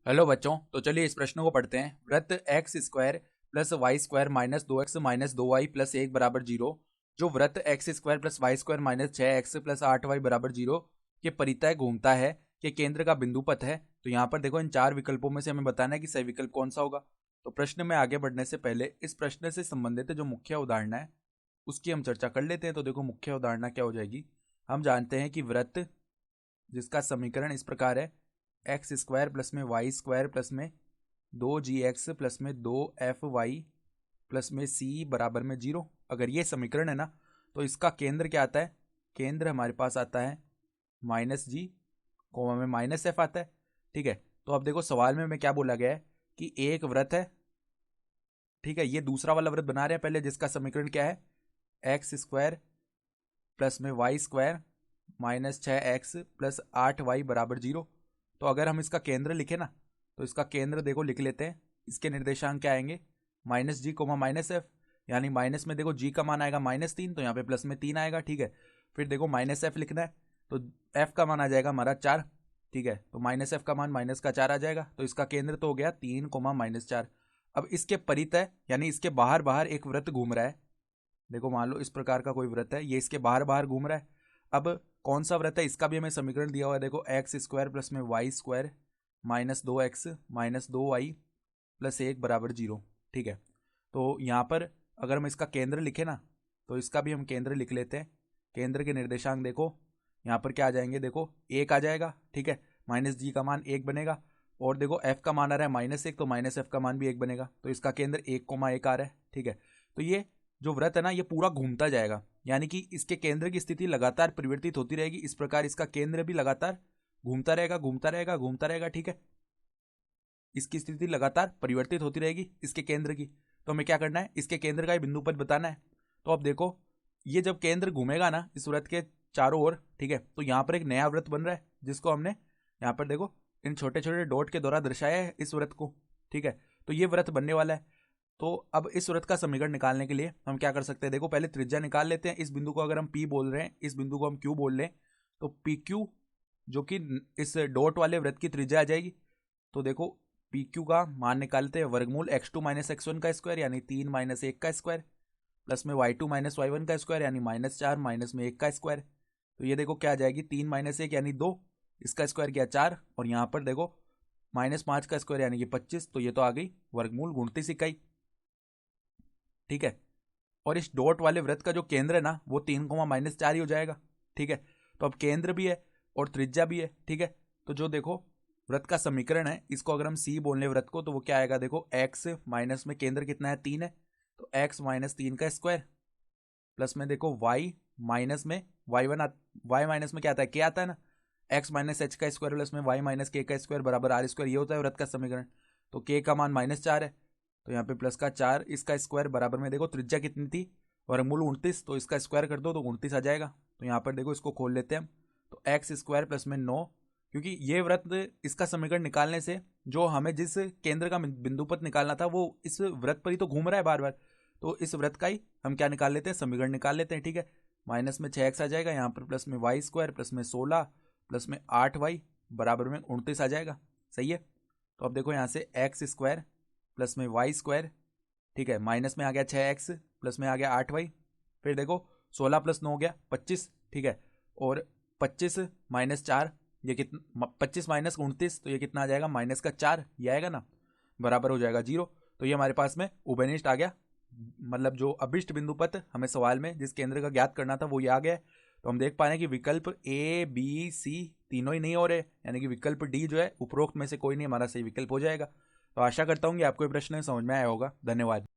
Hello बच्चों, तो चलिए इस प्रश्न को पढ़ते हैं। वृत्त X square plus Y square minus 2x minus 2y plus 1 बराबर 0, जो वृत्त X square plus Y square minus 6x plus 8y बराबर 0 के परितः घूमता है, के केंद्र का बिंदु पथ है। तो यहाँ पर देखो, इन चार विकल्पों में से हमें बताना है कि सही विकल्प कौन सा होगा। तो प्रश्न में आगे बढ़ने से पहले इस प्रश्न से संबंधित जो मुख्य उदाहरणा है उसकी हम चर्चा कर लेते हैं। तो देखो, मुख्य उदाहरणा क्या हो जाएगी। हम जानते हैं कि वृत्त जिसका समीकरण इस प्रकार है, एक्स स्क्वायर प्लस में वाई स्क्वायर प्लस में 2gx प्लस में 2fy प्लस में c बराबर में 0। अगर ये समीकरण है ना, तो इसका केंद्र क्या आता है। केंद्र हमारे पास आता है -g, कोमा में -f आता है। ठीक है, तो अब देखो सवाल में हमें क्या बोला गया है कि एक वृत्त है। ठीक है, ये दूसरा वाला वृत्त बना रहे हैं पहले, जिसका समीकरण क्या है, एक्स स्क्वायर प्लस में Y square minus 6x plus 8y बराबर 0। तो अगर हम इसका केंद्र लिखे ना, तो इसका केंद्र देखो लिख लेते हैं। इसके निर्देशांक क्या आएंगे, -g कोमा -f, यानी माइनस में देखो g का मान आएगा -3, तो यहाँ पे प्लस में 3 आएगा। ठीक है, फिर देखो -f लिखना है, तो f का मान आ जाएगा हमारा 4। ठीक है, तो -f का मान -4 आ जाएगा। तो इसका केंद्र तो हो गया 3 कोमा -4। अब इसके परितः यानी इसके बाहर बाहर एक वृत्त घूम रहा है। देखो मान लो इस प्रकार का कोई वृत्त है, ये इसके बाहर बाहर घूम रहा है। अब कौन सा वृत्त है, इसका भी हमें समीकरण दिया हुआ है। देखो, एक्स स्क्वायर प्लस में Y square minus 2x minus 2y plus 1 बराबर 0। ठीक है, तो यहाँ पर अगर हम इसका केंद्र लिखे ना, तो इसका भी हम केंद्र लिख लेते हैं। केंद्र के निर्देशांक देखो यहाँ पर क्या आ जाएंगे, देखो 1 आ जाएगा। ठीक है, -g का मान 1 बनेगा, और देखो f का मान आ रहा है -1, तो -f का मान भी 1 बनेगा। तो इसका केंद्र 1,1 आ रहा है। ठीक है, तो ये जो वृत्त है ना, ये पूरा घूमता जाएगा, यानी कि इसके केंद्र की स्थिति लगातार परिवर्तित होती रहेगी। इस प्रकार इसका केंद्र भी लगातार घूमता रहेगा, घूमता रहेगा, घूमता रहेगा। ठीक है, इसकी स्थिति लगातार परिवर्तित होती रहेगी इसके केंद्र की। तो हमें क्या करना है, इसके केंद्र का ही बिंदु पथ बताना है। तो अब देखो, ये जब केंद्र घूमेगा ना इस वृत्त के चारों ओर, ठीक है, तो यहाँ पर एक नया वृत्त बन रहा है, जिसको हमने यहाँ पर देखो इन छोटे छोटे डॉट के द्वारा दर्शाया है इस वृत्त को। ठीक है, तो ये वृत्त बनने वाला है। तो अब इस वृत्त का समीकरण निकालने के लिए हम क्या कर सकते हैं, देखो पहले त्रिज्या निकाल लेते हैं। इस बिंदु को अगर हम P बोल रहे हैं, इस बिंदु को हम Q बोल लें, तो PQ जो कि इस डॉट वाले वृत्त की त्रिज्या आ जाएगी। तो देखो PQ का मान निकालते हैं, वर्गमूल x2 माइनस x1 का स्क्वायर यानी 3 माइनस 1 का स्क्वायर प्लस में y2 माइनस y1 का स्क्वायर यानी -4 माइनस में 1 का स्क्वायर। तो ये देखो क्या आ जाएगी, 3 माइनस 1 यानी 2, इसका स्क्वायर किया 4, और यहाँ पर देखो -5 का स्क्वायर यानी कि 25। तो ये तो आ गई वर्गमूल 29 इकाई। ठीक है, और इस डॉट वाले वृत्त का जो केंद्र है ना, वो 3,-4 ही हो जाएगा। ठीक है, तो अब केंद्र भी है और त्रिज्या भी है। ठीक है, तो जो देखो वृत्त का समीकरण है, इसको अगर हम सी बोलने वृत्त को, तो वो क्या आएगा, देखो x माइनस में केंद्र कितना है, 3 है, तो x माइनस 3 का स्क्वायर प्लस में देखो y माइनस में y माइनस में क्या आता है, k आता है ना, x माइनस h का स्क्वायर प्लस में y माइनस k का स्क्वायर बराबर r स्क्वायर, ये होता है वृत्त का समीकरण। तो k का मान -4 है, तो यहाँ पे प्लस का 4, इसका स्क्वायर बराबर में देखो त्रिज्या कितनी थी, वर्गमूल 29, तो इसका स्क्वायर कर दो तो 29 आ जाएगा। तो यहाँ पर देखो इसको खोल लेते हैं हम, तो एक्स स्क्वायर प्लस में 9, क्योंकि ये वृत्त इसका समीकरण निकालने से जो हमें जिस केंद्र का बिंदु पथ निकालना था, वो इस वृत्त पर ही तो घूम रहा है बार बार। तो इस वृत्त का ही हम क्या निकाल लेते हैं, समीकरण निकाल लेते हैं। ठीक है, माइनस में 6x आ जाएगा, यहाँ पर प्लस में वाई स्क्वायर प्लस में 16 प्लस में 8y बराबर में 29 आ जाएगा। सही है, तो अब देखो यहाँ से एक्स स्क्वायर प्लस में वाई स्क्वायर, ठीक है, माइनस में आ गया 6x प्लस में आ गया 8y, फिर देखो 16 प्लस 9 हो गया 25। ठीक है, और 25 माइनस 4, ये कितना, 25 माइनस 29, तो ये कितना आ जाएगा, -4, ये आएगा ना, बराबर हो जाएगा 0। तो ये हमारे पास में उभयनिष्ठ आ गया, मतलब जो अभिष्ट बिंदु पथ हमें सवाल में जिस केंद्र का ज्ञात करना था वो ये आ गया है। तो हम देख पा रहे हैं कि विकल्प A B C तीनों ही नहीं हो रहे, यानी कि विकल्प D जो है उपरोक्त में से कोई नहीं हमारा सही विकल्प हो जाएगा। तो आशा करता हूँ कि आपको ये प्रश्न समझ में आया होगा। धन्यवाद।